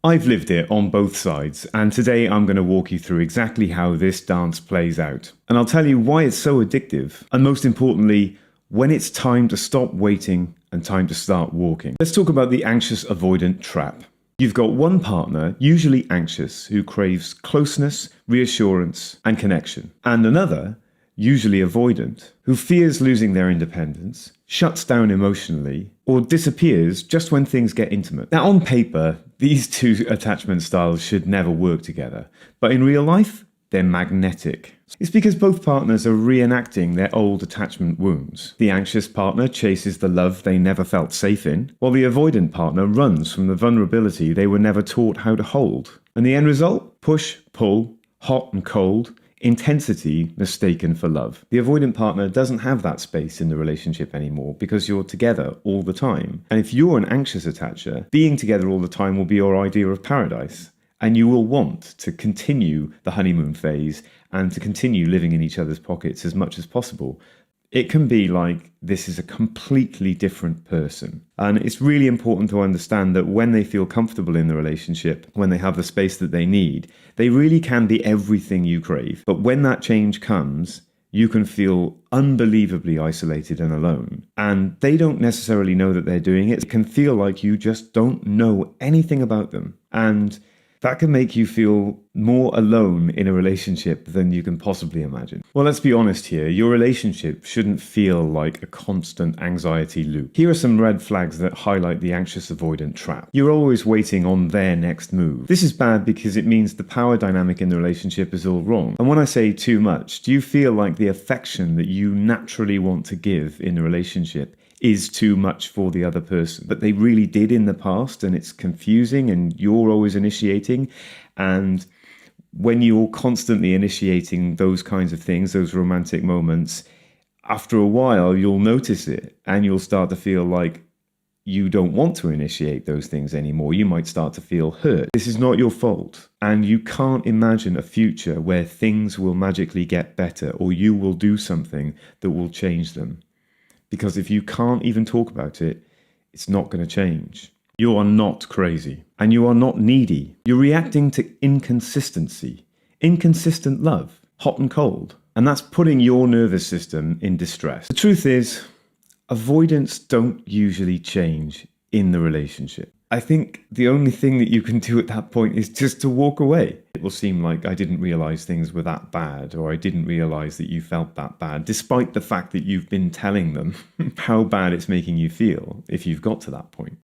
I've lived it on both sides, and today I'm going to walk you through exactly how this dance plays out. And I'll tell you why it's so addictive, and most importantly, when it's time to stop waiting and time to start walking. Let's talk about the anxious-avoidant trap. You've got one partner, usually anxious, who craves closeness, reassurance, and connection, and another, usually avoidant, who fears losing their independence, shuts down emotionally, or disappears just when things get intimate. Now, on paper, these two attachment styles should never work together, but in real life, they're magnetic. It's because both partners are reenacting their old attachment wounds. The anxious partner chases the love they never felt safe in, while the avoidant partner runs from the vulnerability they were never taught how to hold. And the end result? Push, pull, hot and cold, intensity mistaken for love. The avoidant partner doesn't have that space in the relationship anymore because you're together all the time. And if you're an anxious attacher, being together all the time will be your idea of paradise. And you will want to continue the honeymoon phase and to continue living in each other's pockets as much as possible. It can be like this is a completely different person. And it's really important to understand that when they feel comfortable in the relationship, when they have the space that they need, they really can be everything you crave. But when that change comes, you can feel unbelievably isolated and alone. And they don't necessarily know that they're doing it. It can feel like you just don't know anything about them. And that can make you feel more alone in a relationship than you can possibly imagine. Well, let's be honest here. Your relationship shouldn't feel like a constant anxiety loop. Here are some red flags that highlight the anxious-avoidant trap. You're always waiting on their next move. This is bad because it means the power dynamic in the relationship is all wrong. And when I say too much, do you feel like the affection that you naturally want to give in a relationship is too much for the other person, but they really did in the past, and it's confusing and you're always initiating? And when you're constantly initiating those kinds of things, those romantic moments, after a while you'll notice it and you'll start to feel like you don't want to initiate those things anymore. You might start to feel hurt. This is not your fault, and you can't imagine a future where things will magically get better or you will do something that will change them. Because if you can't even talk about it, it's not going to change. You are not crazy, and you are not needy. You're reacting to inconsistency, inconsistent love, hot and cold. And that's putting your nervous system in distress. The truth is, avoidants don't usually change in the relationship. I think the only thing that you can do at that point is just to walk away. It will seem like I didn't realize things were that bad, or I didn't realize that you felt that bad, despite the fact that you've been telling them how bad it's making you feel if you've got to that point.